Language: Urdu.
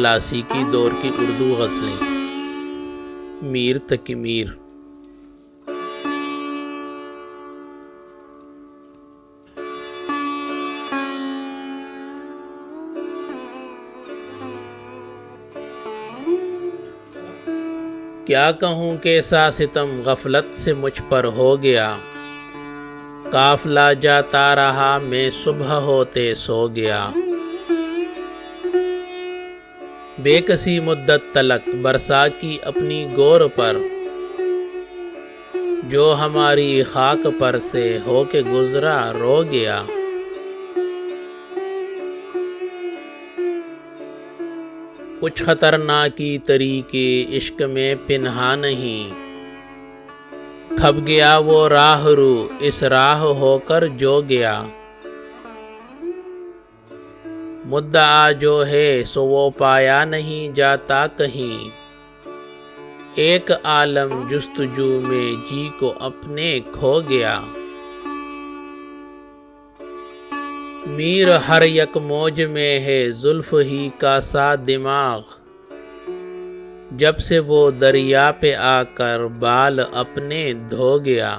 کلاسیکی دور کی اردو غزلیں۔ میر تقی میر۔ کیا کہوں کیسا ستم غفلت سے مجھ پر ہو گیا، قافلہ جاتا رہا میں صبح ہوتے سو گیا۔ بے کسی مدت تلک برسا کی اپنی گور پر، جو ہماری خاک پر سے ہو کے گزرا رو گیا۔ کچھ خطرناکی طریقے عشق میں پنہا نہیں، کھپ گیا وہ راہ رو اس راہ ہو کر جو گیا۔ مدعا جو ہے سو وہ پایا نہیں جاتا کہیں، ایک عالم جستجو میں جی کو اپنے کھو گیا۔ میر ہر یک موج میں ہے زلف ہی کا سا دماغ، جب سے وہ دریا پہ آ کر بال اپنے دھو گیا۔